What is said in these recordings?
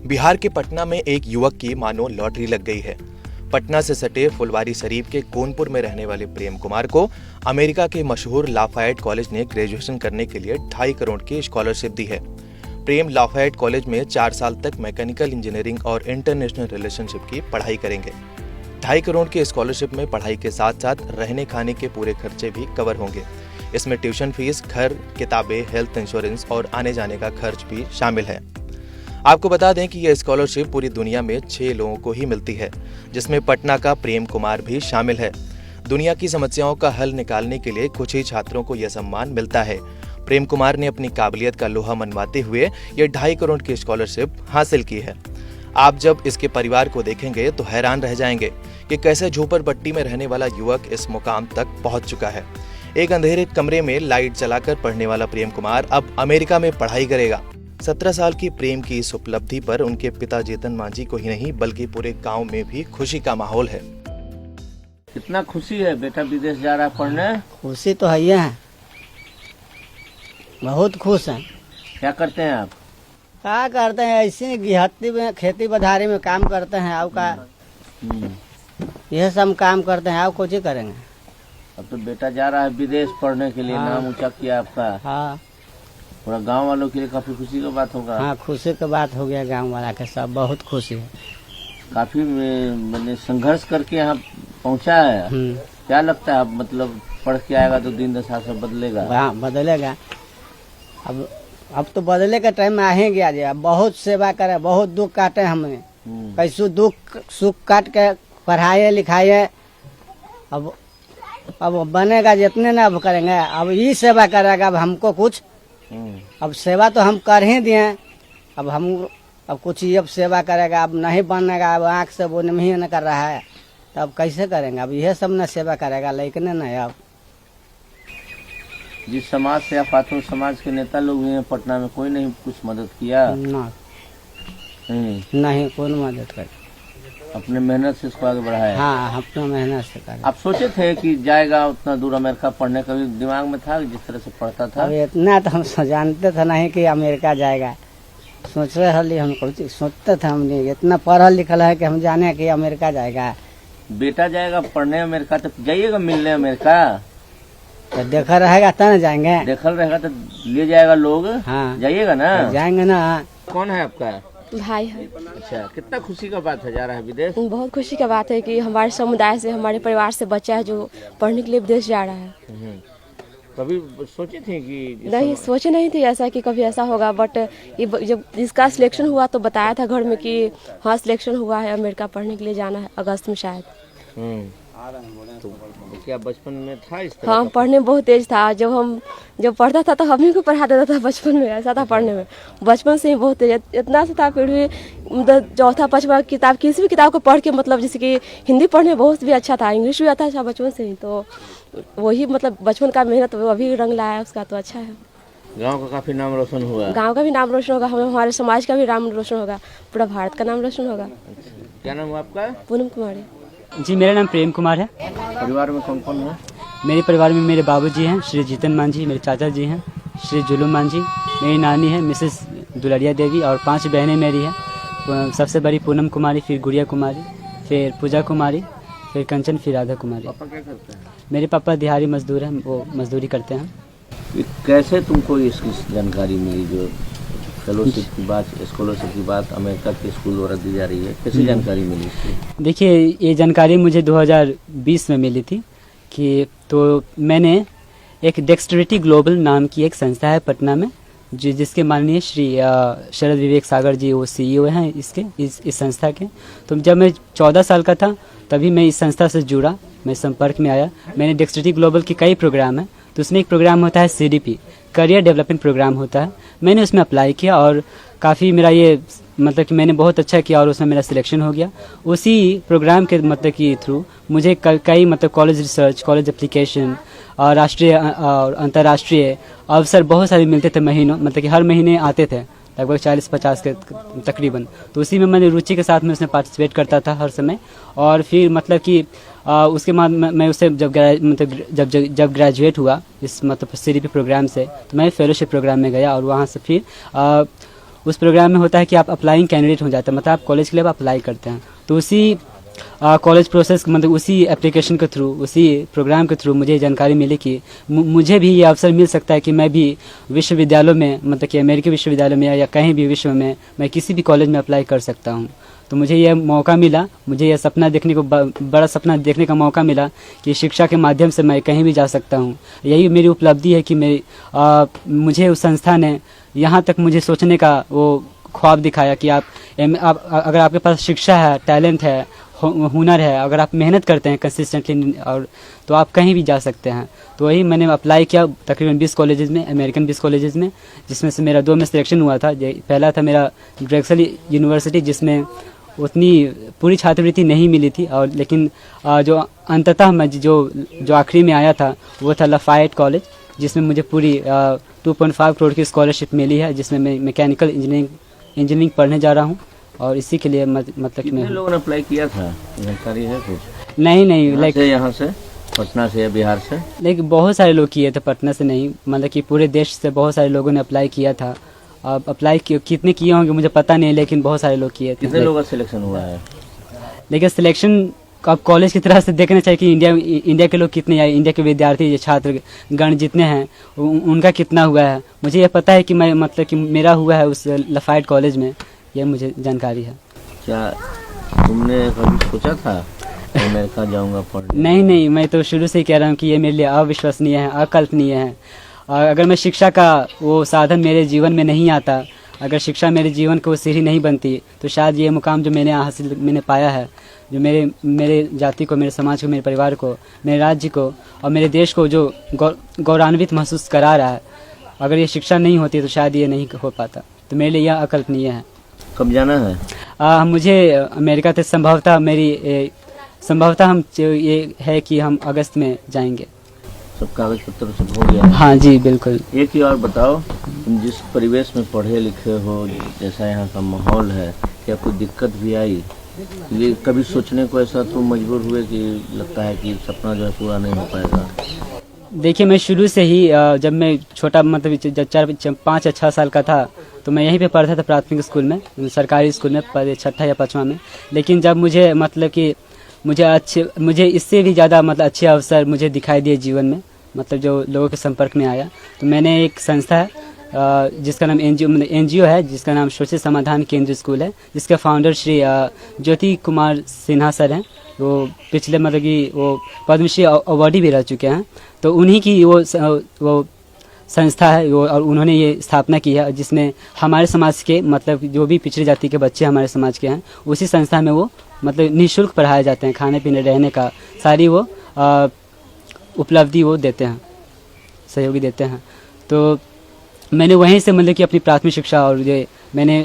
बिहार के पटना में एक युवक की मानो लॉटरी लग गई है। पटना से सटे फुलवारी शरीफ के कोनपुर में रहने वाले प्रेम कुमार को अमेरिका के मशहूर लाफायट कॉलेज ने ग्रेजुएशन करने के लिए 2.5 करोड़ की स्कॉलरशिप दी है। प्रेम लाफायट कॉलेज में 4 साल तक मैकेनिकल इंजीनियरिंग और इंटरनेशनल रिलेशनशिप की पढ़ाई करेंगे। 2.5 करोड़ की स्कॉलरशिप में पढ़ाई के साथ साथ रहने खाने के पूरे खर्चे भी कवर होंगे। इसमें ट्यूशन फीस, घर, किताबें, हेल्थ इंश्योरेंस और आने जाने का खर्च भी शामिल है। आपको बता दें कि यह स्कॉलरशिप पूरी दुनिया में 6 लोगों को ही मिलती है, जिसमें पटना का प्रेम कुमार भी शामिल है। दुनिया की समस्याओं का हल निकालने के लिए कुछ ही छात्रों को यह सम्मान मिलता है। प्रेम कुमार ने अपनी काबिलियत का लोहा मनवाते हुए यह 2.5 करोड़ की स्कॉलरशिप हासिल की है। आप जब इसके परिवार को देखेंगे तो हैरान रह जाएंगे कि कैसे झोपड़पट्टी में रहने वाला युवक इस मुकाम तक पहुंच चुका है। एक अंधेरे कमरे में लाइट जलाकर पढ़ने वाला प्रेम कुमार अब अमेरिका में पढ़ाई करेगा। 17 साल की प्रेम की इस उपलब्धि पर उनके पिता जीतन मांझी को ही नहीं बल्कि पूरे गांव में भी खुशी का माहौल है। कितना खुशी है बेटा विदेश जा रहा है पढ़ने? खुशी तो है, बहुत खुश हैं। क्या करते हैं आप? क्या करते हैं, ऐसे गिहत्ती में खेती बधारी में काम करते हैं। अब का यह सब काम करते हैं, आप कुछ ही करेंगे। अब तो बेटा जा रहा है विदेश पढ़ने के लिए। हाँ। नाम ऊंचा किया आपका। हाँ पूरा गांव वालों के लिए काफी खुशी का बात होगा। हाँ, खुशी की बात हो गया। गांव वाला के सब बहुत खुशी है। काफी मैंने संघर्ष करके यहाँ पहुँचा है। क्या लगता है, मतलब पढ़ के आएगा तो दिन दशा सब बदलेगा? हाँ, बदलेगा। अब तो बदले का टाइम आ ही गया जी। अब बहुत सेवा करे, बहुत दुख काटे हमने। कैसो दुख सुख काट के पढ़ाए लिखाए। अब बनेगा जितने ना अब करेंगे। अब ये सेवा करेगा। अब हमको कुछ अब सेवा तो हम कर ही दिए। अब कुछ ही अब सेवा करेगा। अब नहीं बनेगा, अब आँख से वो नहीं न कर रहा है, तो अब कैसे करेंगे? अब यह सब न सेवा करेगा, लेकिन नहीं। अब जिस समाज से आप आते हो, समाज के नेता लोग हैं पटना में, कोई नहीं कुछ मदद किया? नहीं कोई मदद कर। अपने मेहनत से इसको आगे बढ़ाया? हाँ, अपना मेहनत से कर। आप सोचे थे कि जाएगा उतना दूर अमेरिका पढ़ने? कभी दिमाग में था जिस तरह से पढ़ता था? अब इतना तो हम जानते थे नहीं कि अमेरिका जाएगा। सोच रहे हम कुछ सोचते थे। हमने इतना पढ़ा लिखल है कि हम जाने कि अमेरिका जाएगा। बेटा जाएगा पढ़ने अमेरिका, तो जाइएगा मिलने अमेरिका। तो देखा रहेगा तब न जाएंगे। देखल रहेगा तो ले जाएगा लोग। हाँ, जाइएगा ना? जाएंगे ना। कौन है आपका? भाई है। अच्छा, कितना खुशी का बात है, जा रहा है विदेश? बहुत खुशी का बात है कि हमारे समुदाय से, हमारे परिवार से बच्चा है जो पढ़ने के लिए विदेश जा रहा है। कभी सोचे थे कि? नहीं, सोचे नहीं थे ऐसा कि कभी ऐसा होगा। बट ये जब इसका सिलेक्शन हुआ तो बताया था घर में कि हाँ सिलेक्शन हुआ है, अमेरिका पढ़ने के लिए जाना है अगस्त में शायद। तो क्या बचपन में था इस तरह? हाँ, पढ़ने में बहुत तेज था। जब पढ़ता था तो हम ही को पढ़ा देता था। बचपन में ऐसा था, पढ़ने में बचपन से ही बहुत तेज। इतना सा था फिर भी मतलब चौथा पांचवा किताब, किसी भी किताब को पढ़ के, मतलब जैसे कि हिंदी पढ़ने में बहुत भी अच्छा था, इंग्लिश भी आता था बचपन से ही। तो वही मतलब बचपन का मेहनत अभी रंग लाया है उसका, तो अच्छा है। गांव का काफी नाम रोशन हुआ। गांव का भी नाम रोशन होगा, हमारे समाज का भी नाम रोशन होगा, पूरा भारत का नाम रोशन होगा। क्या नाम हुआ आपका? पूनम कुमारी जी। मेरा नाम प्रेम कुमार है। परिवार में कौन कौन है? मेरे परिवार में मेरे बाबूजी हैं श्री जीतन मांझी, मेरे चाचा जी हैं श्री जुलूम मांझी, मेरी नानी है मिसेस दुलरिया देवी, और 5 बहनें मेरी हैं। सबसे बड़ी पूनम कुमारी, फिर गुड़िया कुमारी, फिर पूजा कुमारी, फिर कंचन, फिर राधा कुमारी। पापा क्या करते हैं? मेरे पापा दिहाड़ी मजदूर हैं, वो मजदूरी करते हैं। कैसे तुमको इसकी जानकारी मिली, जो फेलोशिप की बात, स्कॉलरशिप की बात अमेरिका के स्कूल द्वारा दी जा रही है? कैसी जानकारी मिली इसकी? देखिए, ये जानकारी मुझे 2020 में मिली थी कि तो मैंने एक डेक्सटरिटी ग्लोबल नाम की एक संस्था है पटना में, जिसके माननीय श्री शरद विवेक सागर जी वो CEO हैं इस संस्था के। तो जब मैं 14 साल का था तभी मैं इस संस्था से जुड़ा, मैं संपर्क में आया। मैंने डेक्सटरिटी ग्लोबल की कई प्रोग्राम है, तो उसमें एक प्रोग्राम होता है CDP, करियर डेवलपमेंट प्रोग्राम होता है। मैंने उसमें अप्लाई किया और काफ़ी मेरा ये मतलब कि मैंने बहुत अच्छा किया और उसमें मेरा सिलेक्शन हो गया। उसी प्रोग्राम के मतलब कि थ्रू मुझे कई मतलब कॉलेज रिसर्च, कॉलेज एप्लीकेशन और राष्ट्रीय और अंतर्राष्ट्रीय अवसर बहुत सारे मिलते थे महीनों, मतलब कि हर महीने आते थे लगभग 40-50 के तकरीबन। तो उसी में मैंने रुचि के साथ में उसमें पार्टिसिपेट करता था हर समय। और फिर मतलब कि उसके बाद मैं उससे जब ग्रेजुएट हुआ इस मतलब CDP प्रोग्राम से, तो मैं फेलोशिप प्रोग्राम में गया और वहाँ से फिर उस प्रोग्राम में होता है कि आप अप्लाइंग कैंडिडेट हो जाते हैं, मतलब आप कॉलेज के लिए आप अप्लाई करते हैं। तो उसी कॉलेज प्रोसेस मतलब उसी एप्लीकेशन के थ्रू, उसी प्रोग्राम के थ्रू मुझे जानकारी मिली कि मुझे भी ये अवसर मिल सकता है कि मैं भी विश्वविद्यालयों में, मतलब कि अमेरिकी विश्वविद्यालय में या कहीं भी विश्व में मैं किसी भी कॉलेज में अप्लाई कर सकता हूँ। तो मुझे यह मौका मिला, मुझे यह सपना देखने को बड़ा सपना देखने का मौका मिला कि शिक्षा के माध्यम से मैं कहीं भी जा सकता हूँ। यही मेरी उपलब्धि है कि मुझे उस संस्था ने यहाँ तक मुझे सोचने का वो ख्वाब दिखाया कि आप अगर आपके पास शिक्षा है, टैलेंट है, हुनर है, अगर आप मेहनत करते हैं कंसिस्टेंटली और तो आप कहीं भी जा सकते हैं। तो वही मैंने अप्लाई किया तकरीबन 20 कॉलेजेस में, अमेरिकन 20 कॉलेजेस में, जिसमें से मेरा 2 में सिलेक्शन हुआ था। पहला था मेरा ड्रेक्सल यूनिवर्सिटी, जिसमें उतनी पूरी छात्रवृत्ति नहीं मिली थी, और लेकिन जो अंततः मैं जो आखिरी में आया था वो था लाफायट कॉलेज, जिसमें मुझे पूरी 2.5 करोड़ की स्कॉलरशिप मिली है, जिसमें मैं मैकेनिकल इंजीनियरिंग पढ़ने जा रहा हूँ। और इसी के लिए मतलब कितने लोगों ने अप्लाई किया था, जानकारी है कुछ? नहीं लाइक यहाँ से पटना से या बिहार से? लेकिन बहुत सारे लोग किए थे, पटना से नहीं, मतलब कि पूरे देश से बहुत सारे लोगों ने अप्लाई किया था। अब अप्लाई कितने किए होंगे मुझे पता नहीं, लेकिन बहुत सारे लोग किए थे। कितने लोगों का सिलेक्शन हुआ है? लेकिन सिलेक्शन अब कॉलेज की तरह से देखना चाहिए कि इंडिया के लोग कितने आए, इंडिया के विद्यार्थी छात्र गण जितने हैं उनका कितना हुआ है। मुझे यह पता है कि मैं मतलब कि मेरा हुआ है उस लाफायट कॉलेज में, यह मुझे जानकारी है। क्या तुमने कभी सोचा था अमेरिका जाऊंगा पढ़ने? नहीं, मैं तो शुरू से ही कह रहा हूँ कि ये मेरे लिए अविश्वसनीय है, अकल्पनीय है। और अगर मैं शिक्षा का वो साधन मेरे जीवन में नहीं आता, अगर शिक्षा मेरे जीवन को सीढ़ी नहीं बनती, तो शायद ये मुकाम जो मैंने पाया है, जो मेरे जाति को, मेरे समाज को, मेरे परिवार को, मेरे राज्य को और मेरे देश को जो गौरवान्वित महसूस करा रहा है, अगर ये शिक्षा नहीं होती तो शायद ये नहीं हो पाता। तो मेरे लिए यह अकल्पनीय है। कब जाना है? मुझे अमेरिका से संभवतः हम ये है कि हम अगस्त में जाएंगे। सब कागज पत्र सब हो गया है? हाँ जी बिल्कुल। एक ही और बताओ, तुम जिस परिवेश में पढ़े लिखे हो, जैसा यहाँ का माहौल है, क्या कोई दिक्कत भी आई? ये कभी सोचने को ऐसा तुम मजबूर हुए कि लगता है कि सपना जो है पूरा नहीं हो पाएगा? देखिए, मैं शुरू से ही जब मैं छोटा मतलब जब 5 या 6 साल का था, तो मैं यहीं पे पढ़ता था प्राथमिक स्कूल में, सरकारी स्कूल में, 6ठा या 5वां में। लेकिन जब मुझे मतलब कि मुझे इससे भी ज़्यादा मतलब अच्छे अवसर मुझे दिखाई दिए जीवन में, मतलब जो लोगों के संपर्क में आया, तो मैंने एक संस्था है जिसका नाम एनजीओ है, जिसका नाम सोशल समाधान केंद्र स्कूल है, जिसके फाउंडर श्री ज्योति कुमार सिन्हा सर हैं। वो पिछले मतलब कि वो पद्मश्री अवार्डी भी रह चुके हैं। तो उन्हीं की वो संस्था है वो, और उन्होंने ये स्थापना की है, जिसमें हमारे समाज के मतलब जो भी पिछड़ी जाति के बच्चे हमारे समाज के हैं, उसी संस्था में वो मतलब निःशुल्क पढ़ाए जाते हैं, खाने पीने रहने का सारी वो उपलब्धि वो देते हैं, सहयोगी देते हैं। तो मैंने वहीं से मतलब कि अपनी प्राथमिक शिक्षा और ये मैंने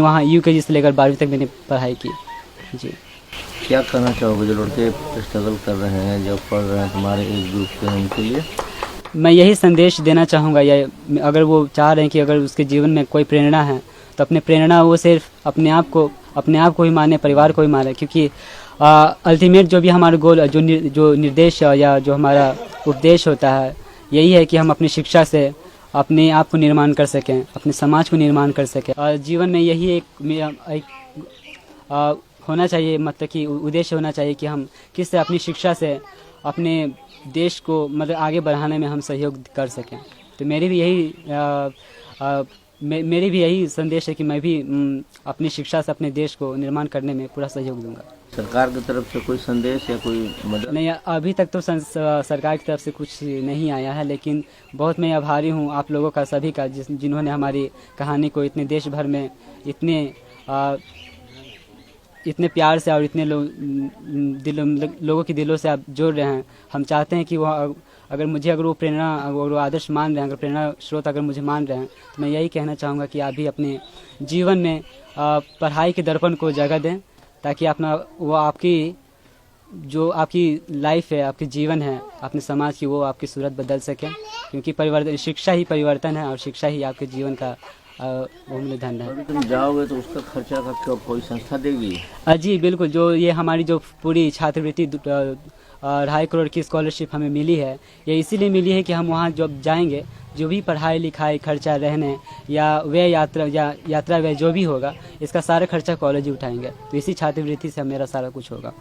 वहाँ UKG से लेकर 12वीं तक मैंने पढ़ाई की जी। क्या कहना चाहोगे जो लड़के स्ट्रगल कर रहे हैं, जो पढ़ रहे हैं तुम्हारे एज ग्रुप के, उनके लिए? मैं यही संदेश देना चाहूँगा, या अगर वो चाह रहे हैं कि अगर उसके जीवन में कोई प्रेरणा है, तो अपने प्रेरणा वो सिर्फ अपने आप को ही माने, परिवार को ही माने। क्योंकि अल्टीमेट जो भी हमारा गोल, जो निर्देश या जो हमारा उपदेश होता है, यही है कि हम अपनी शिक्षा से अपने आप को निर्माण कर सकें, अपने समाज को निर्माण कर सकें। और जीवन में यही एक होना चाहिए, मतलब कि उद्देश्य होना चाहिए कि हम किस तरह अपनी शिक्षा से अपने देश को मतलब आगे बढ़ाने में हम सहयोग कर सकें। तो मेरी भी यही संदेश है कि मैं भी अपनी शिक्षा से अपने देश को निर्माण करने में पूरा सहयोग दूंगा। सरकार की तरफ से कोई संदेश या कोई मदद? नहीं, अभी तक तो सरकार की तरफ से कुछ नहीं आया है, लेकिन बहुत मैं आभारी हूँ आप लोगों का, सभी का, जिन्होंने हमारी कहानी को इतने देश भर में इतने प्यार से और इतने लोगों के दिलों से आप जोड़ रहे हैं। हम चाहते हैं कि अगर वो प्रेरणा, अगर वो आदर्श मान रहे हैं, अगर प्रेरणा स्रोत अगर मुझे मान रहे हैं, तो मैं यही कहना चाहूँगा कि आप भी अपने जीवन में पढ़ाई के दर्पण को जगह दें, ताकि आपकी लाइफ है, आपकी जीवन है, अपने समाज की, वो आपकी सूरत बदल सकें। क्योंकि शिक्षा ही परिवर्तन है, और शिक्षा ही आपके जीवन का बहुमूल्य धन है। तुम जाओगे तो उसका खर्चा का कोई संस्था देगी? जी बिल्कुल। जो ये हमारी जो पूरी छात्रवृत्ति 2.5 करोड़ की स्कॉलरशिप हमें मिली है। ये इसीलिए मिली है कि हम वहाँ जब जाएंगे जो भी पढ़ाई लिखाई खर्चा रहने या व्यय यात्रा व्यय जो भी होगा इसका सारा खर्चा कॉलेज ही उठाएंगे। तो इसी छात्रवृत्ति से मेरा सारा कुछ होगा।